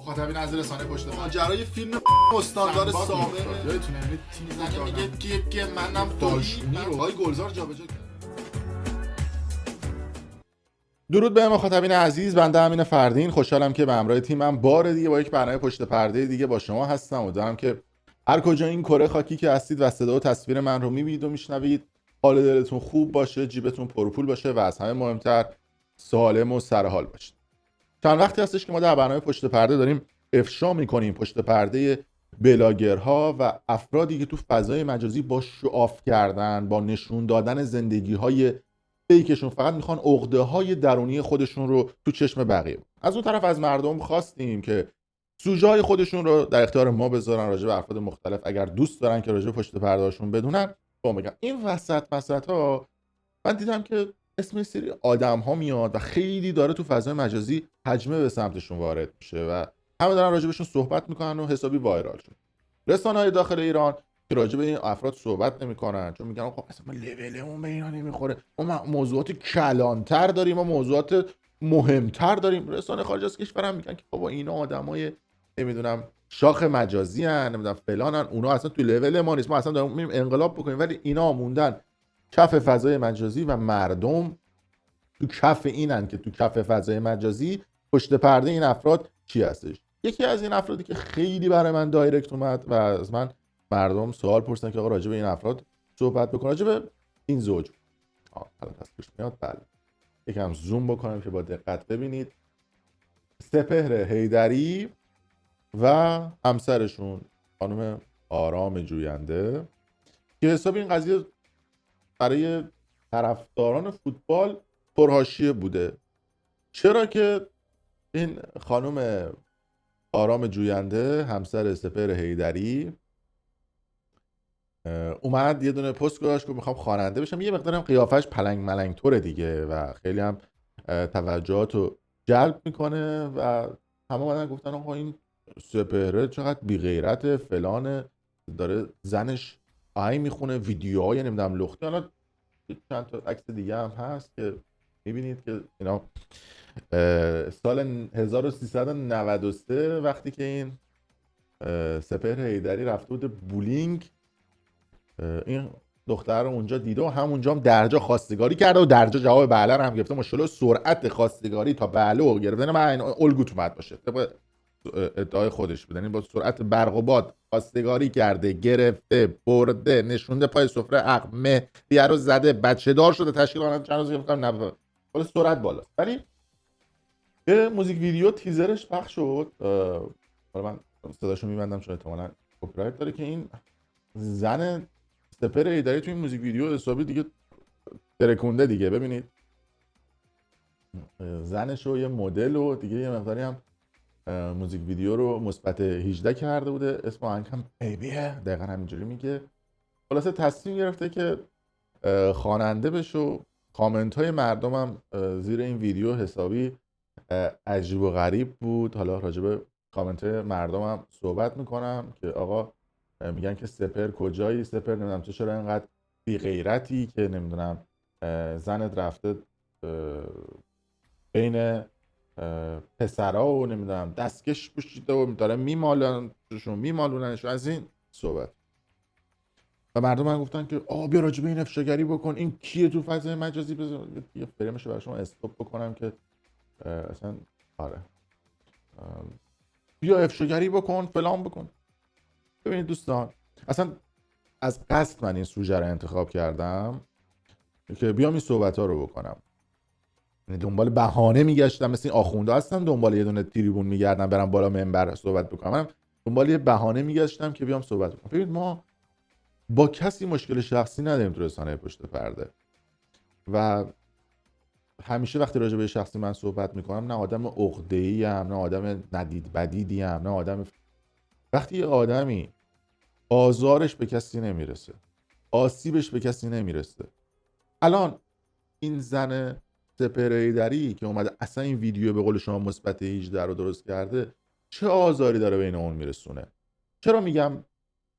مخاطبین از رسانه پشت پرده. ماجرای فیلم استاندار سابق یادتونه یعنی تیم زنه میگه که منم داشونی رو های گلزار جابجا کرد. درود به مخاطبین عزیز، بنده امین فردین خوشحالم که به همراه تیمم بار دیگه با یک برنامه پشت پرده دیگه با شما هستم. امیدوارم که هر کجا این کره خاکی که هستید و صدا و تصویر من رو میبینید و میشنوید حال دلتون خوب باشه، جیبتون پرپول باشه و از همه مهمتر سالم و سرحال باشید. چند وقتی هستش که ما در برنامه پشت پرده داریم افشا میکنیم پشت پرده بلاگرها و افرادی که تو فضای مجازی با شعاف کردن، با نشون دادن زندگی‌های فیکشون فقط میخوان عقده‌های درونی خودشون رو تو چشم بقیه. از اون طرف از مردم خواستیم که سوژه‌های خودشون رو در اختیار ما بذارن راجع به افراد مختلف اگر دوست دارن که راجع به پشت پرده‌هاشون بدونن. با بگم این وسط‌ها من دیدم که اسم سری آدم‌ها میاد و خیلی داره تو فضای مجازی حجمه به سمتشون وارد میشه و همه دارن راجع بهشون صحبت میکنن و حسابی وایرال شد. رسانه‌های داخل ایران که راجع به این افراد صحبت نمی‌کنن چون میگن خب اصلا ما لولمون به اینا نمیخوره، ما موضوعات کلانتر داریم، ما موضوعات مهمتر داریم. رسانه خارج از کشور هم میگن که بابا اینا آدمای نمیدونم شاخ مجازی ان، نمیدونم فلانن، اونا اصلا تو لول ما نیست، ما اصلا داریم میریم انقلاب بکنیم، ولی اینا موندن کف فضای مجازی و مردم تو کف اینن که تو کف فضای مجازی پشت پرده این افراد کی هستش. یکی از این افرادی که خیلی برای من دایرکت اومد و از من مردم سوال پرسیدن که آقا راجع به این افراد صحبت بکن، راجع به این زوج. الان تصویرش میاد. بله، یکم زوم بکنم که با دقت ببینید. سپهر حیدری و همسرشون خانم آرام جوینده که حساب این قضیه برای طرفداران فوتبال پرحاشیه بوده. چرا که این خانم آرام جوینده همسر سپهر حیدری اومد یه دونه پست گذاشت که میخوام خواننده بشم، یه مقدارم قیافش پلنگ ملنگ طوره دیگه و خیلی هم توجهات رو جلب میکنه و همه اومدن گفتن آقا این سپهره چقدر بی غیرت فلان، داره زنش آهنگ میخونه، ویدیوهای نمیدونم لختی. حالا چند تا عکس دیگه هم هست که میبینید که اینا سال 1393 وقتی که این سپهر حیدری رفته بود بولینگ، این دختر رو اونجا دیده و همونجا هم درجا خواستگاری کرده و درجا جواب بله رو هم گرفته. ماشاءالله سرعت خواستگاری تا بله و گرفتن من الگوت اومد باشه طبق ادعای خودش بود، یعنی با سرعت برق و باد خواستگاری کرده، گرفته، برده، نشونده پای سفره عقد، مهریه رو زده، بچه دار شده، تشکیل خانواده چند روز گفتم نه ولی سرعت بالا. ولی یه موزیک ویدیو تیزرش پخش شد، حالا من صداشو میبندم چون احتمالاً کپی رایت داره، که این زن سپهر حیدری تو این موزیک ویدیو حسابی دیگه ترکونده دیگه. ببینید زنش رو یه مدل و دیگه یه مقداری هم موزیک ویدیو رو مثبت 18 کرده بوده، اسم آهنگ هم بیبیه، دقیقا همینجوری میگه. خلاصه تصمیم گرفته که خواننده بشه و کامنت های مردم هم زیر این ویدیو حسابی عجیب و غریب بود. حالا راجع به کامنت های مردم هم صحبت میکنم که آقا میگن که سپهر کجایی، سپهر نمیدونم تو چرا اینقدر بی غیرتی که نمیدونم زنت رفته بین پسرا و نمیدونم دستکش پوشیده و داره میمالوننشون، از این صحبت. و مردم هم گفتن که بیا راجع به این افشاگری بکن، این کیه تو فضای مجازی، بذار یه فریمش رو برای شما استاپ بکنم که اصلا آره بیا افشاگری بکن فلان بکن. ببینید دوستان، اصلا از قصد من این سوژه رو انتخاب کردم که بیام این صحبت ها رو بکنم. دنبال بهانه میگشتم، مثل این آخونده هستم دنبال یه دونه تریبون میگردم برم بالا منبر صحبت بکنم، من دنبال یه بهانه میگشتم که بیام صحبت بکنم. ببینید ما با کسی مشکل شخصی نداریم تو رسانه پشت پرده و همیشه وقتی راجع به شخصی من صحبت میکنم نه آدم عقده‌ای ام، نه آدم ندید بدیدی ام، نه آدم وقتی یه آدمی آزارش به کسی نمیرسه، آسیبش به کسی نمیرسه. الان این زن سپهر حیدری که اومده اصلا این ویدیو به قول شما مثبت 18 رو درست کرده، چه آزاری داره بین اون میرسونه؟ چرا میگم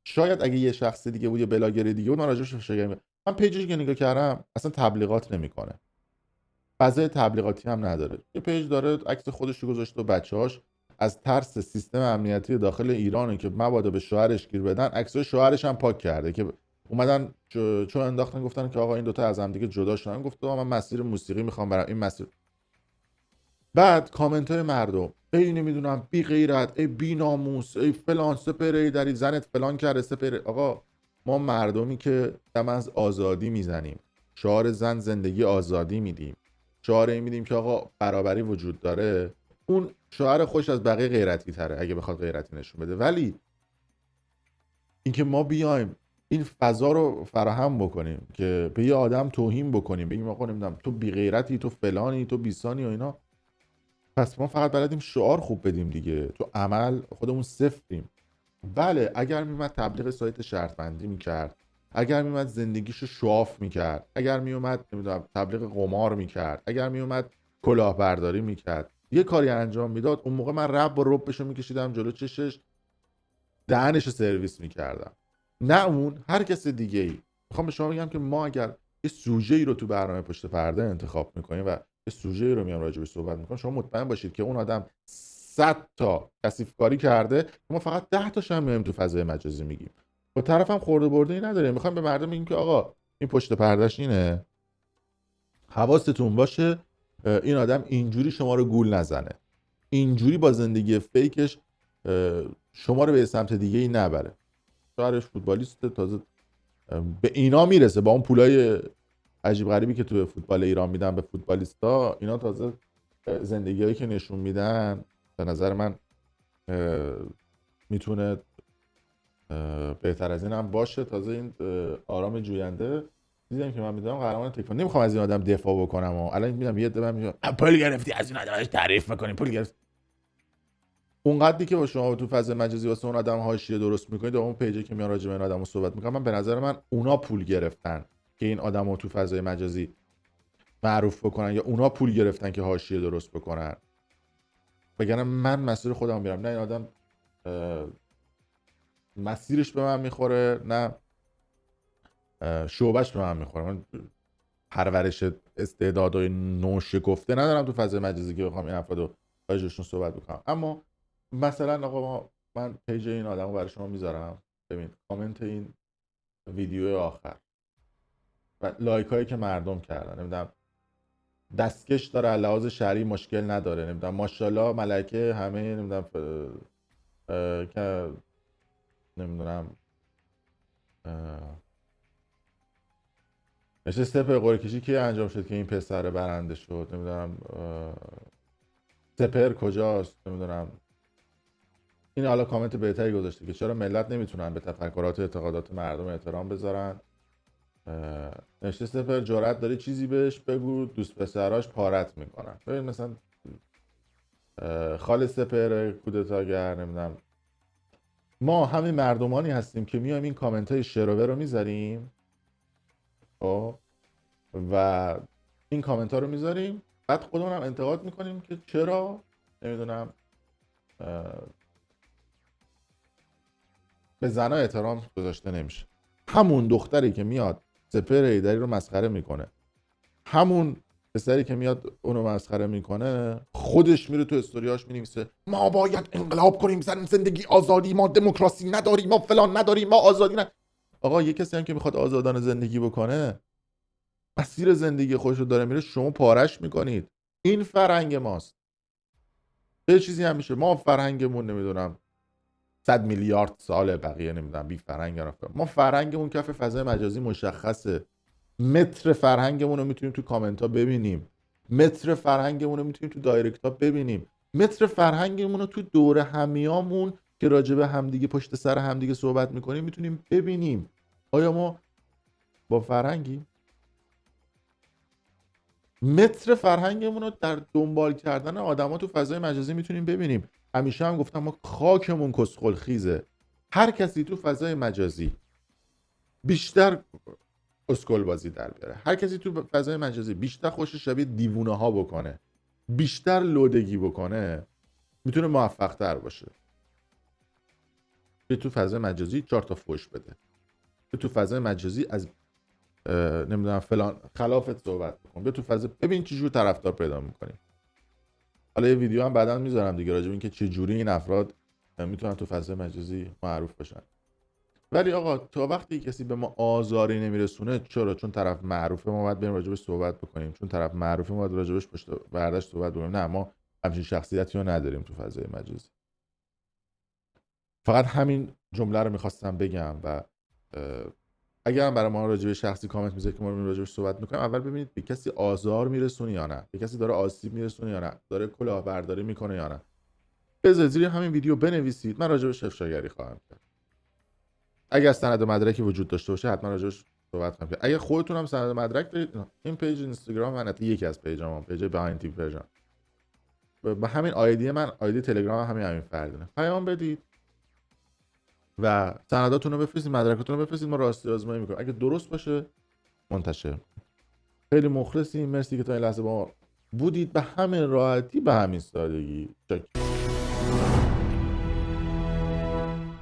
شاید اگه یه شخص دیگه بود، یه بلاگر دیگه بود، من راجعش فشار می‌کردم. من پیجش که نگاه کردم اصلا تبلیغات نمیکنه، فضای تبلیغاتی هم نداره. یه پیج داره عکس خودش رو گذاشته و بچه‌هاش از ترس سیستم امنیتی داخل ایرانه که مبادا به شوهرش گیر بدن، عکسای شوهرش هم پاک کرده که اومدن چون انداختن گفتن که آقا این دوتا از هم دیگه جدا شدن، گفته من مسیر موسیقی میخوام برم این مسیر. بعد کامنت های مردم ای نمیدونم بی غیرت، ای بی ناموس، ای فلان، سپر داری زنت فلان کرده سپر. آقا ما مردمی که دم از آزادی میزنیم، شعار زن زندگی آزادی میدیم، شعار این میدیم که آقا برابری وجود داره، اون شعار خوش از بقیه غیرتی تره اگه بخواد غیرتی نشون بده. ولی اینکه ما بیایم این فضا رو فراهم بکنیم که به یه آدم توهین بکنیم، بگیم آقا نمیدونم تو بی غیرتی، تو فلانی، تو بیسانی و اینا، پس ما فقط بلدیم شعار خوب بدیم دیگه، تو عمل خودمون صفریم. بله اگر میومد تبلیغ سایت شرط بندی میکرد، اگر میومد زندگیشو شواف میکرد، اگر میومد نمیدونم تبلیغ قمار میکرد، اگر میومد کلاهبرداری میکرد، یه کاری انجام میداد، اون موقع من رب و ربشو میکشیدم جلو چشش، دهنشو سرویس میکردم. نه اون، هر کس دیگه ای. میخوام به شما بگم که ما اگر یه سوژه ای رو تو برنامه پشت پرده انتخاب میکنیم و یه سوژه ای رو میام راجع بهش صحبت میکنم، شما مطمئن باشید که اون آدم 100 تا کثیف‌کاری کرده، ما فقط 10 تاش هم میایم تو فضای مجازی میگیم. با طرفم خورده برده ای نداریم. میخوام به مردم بگیم که آقا این پشت پردهش اینه، حواستون باشه این آدم اینجوری شما رو گول نزنه، اینجوری با زندگی فیکش شما رو به سمت دیگه ای نبره. شوهرش فوتبالیست، تازه به اینا میرسه، با اون پولای عجیب غریبی که تو فوتبال ایران میدن به فوتبالیستا، اینا تازه زندگیایی که نشون میدن به نظر من میتونه بهتر از این هم باشه. تازه این آرام جوینده دیدم که من میدونم قهرمان تکواندو، نمیخوام از این آدم دفاع بکنم و الان میبینم یه دفعه میگم پول گرفتی از این آدمش تعریف میکنیم، پول گرفت. اون قدری که با شما تو فضای مجازی واسه اون آدم حاشیه درست میکنید، اون پیجی که میان راجع به این آدمو صحبت میکنن، من به نظر من اونا پول گرفتن که این آدمو تو فضای مجازی معروف بکنن، یا اونا پول گرفتن که حاشیه درست بکنن. بگم من مسیر خودم میرم، نه این آدم مسیرش به من میخوره، نه شعبش به من میخوره. من پرورش استعدادهای نوشکفته ندارم تو فضای مجازی که بخوام این افرادو راجعشون صحبت بکنم. اما مثلا آقا من پیج این آدمو برای شما میذارم، ببین کامنت این ویدیو آخر و لایک هایی که مردم کردن، نمیدونم دستکش داره، لحاظ شرعی مشکل نداره، نمیدونم ماشاءالله ملکه همه، نمیدونم که نمیدونم نشه سپر قرعه کشی که انجام شد که این پسر برنده شد، نمیدونم سپر کجاست، نمیدونم. این حالا کامنت بهتری گذاشته که چرا ملت نمیتونن به تفکرات و اعتقادات مردم احترام بذارن. نشه سپر جرأت داری چیزی بهش بگو دوست پسراش پارت میکنن. ببین مثلا خال سپر کودتاگر، نمیدونم ما همین مردمانی هستیم که میایم این کامنت های شروور رو میذاریم و این کامنت ها رو میذاریم، بعد خودمون هم انتقاد میکنیم که چرا نمیدونم به زنا احترام گذاشته نمیشه. همون دختری که میاد سپر ایدری رو مسخره میکنه، همون پسری که میاد اونو مسخره میکنه، خودش میره تو استوریاش مینویسه ما باید انقلاب کنیم، زندگی آزادی، ما دموکراسی نداریم، ما فلان نداریم، ما آزادی نه. آقا یه کسی هم که میخواد آزادانه زندگی بکنه، مسیر زندگی خودش رو داره میره، شما پارش میکنید. این فرهنگ ماست. یه چیزی هم میشه ما فرهنگمون نمیدونم 100 میلیارد ساله، بقیه نمیدونم بی فرهنگ رفتن. ما فرهنگمون کف فضای مجازی مشخصه. متر فرهنگمون رو میتونیم تو کامنت ها ببینیم، متر فرهنگمون رو میتونیم تو دایرکت ها ببینیم، متر فرهنگمون رو تو دور همیامون که راجع به همدیگه پشت سر همدیگه صحبت میکنیم میتونیم ببینیم. آیا ما با فرهنگیم؟ متر فرهنگمون رو در دنبال کردن آدما تو فضای مجازی میتونیم ببینیم. همیشه هم گفتم ما خاکمون کسخل خیزه. هر کسی تو فضای مجازی بیشتر اسکل بازی در بیاره، هر کسی تو فضای مجازی بیشتر خوش شبیه دیوونه ها بکنه، بیشتر لودگی بکنه، میتونه موفق تر باشه. تو فضای مجازی 4 تا فوش بده، تو فضای مجازی از نمیدونم فلان خلافت صحبت بکن، تو فضا ببین چه جور طرفدار پیدا میکنی. حالا یه ویدیو هم بعداً میذارم دیگه راجع به اینکه چه جوری این افراد میتونن تو فضای مجازی معروف بشن. ولی آقا تا وقتی کسی به ما آزاری نمیرسونه، چرا؟ چون طرف معروفه ما باید بریم راجبش صحبت بکنیم، چون طرف معروفه ما باید راجبش پشت برداشت صحبت بکنیم. نه، ما همچین شخصیتی رو نداریم تو فضای مجازی. فقط همین جمله رو میخواستم بگم و اگر هم برای ما راجع به شخصی کامنت میذارید که ما راجبش صحبت میکنیم، اول ببینید به کسی آزار میرسونه یا نه، به کسی داره آسیب میرسونه یا نه، داره کلاهبرداری میکنه یا نه. بذارید زیر همین ویدیو بنویسید، من راجبش افشاگری خواهم کرد. اگر سند و مدرکی وجود داشته باشه حتما راجبش صحبت خواهم کرد. اگر خودتون هم سند و مدرک دارید، این پیج اینستاگرام من یکی از پیجام، پیج بیهایند تیم ورژن، با همین آیدی من، آیدی تلگرام همین فردینه، پیام بدید و سنداتون رو بفرستید، مدرکاتون رو بفرستید، ما راستی آزمایی میکنیم. اگه درست باشه منتشر. خیلی مخلصیم، مرسی که تا این لحظه با ما بودید، به همین راحتی، به همین سادگی.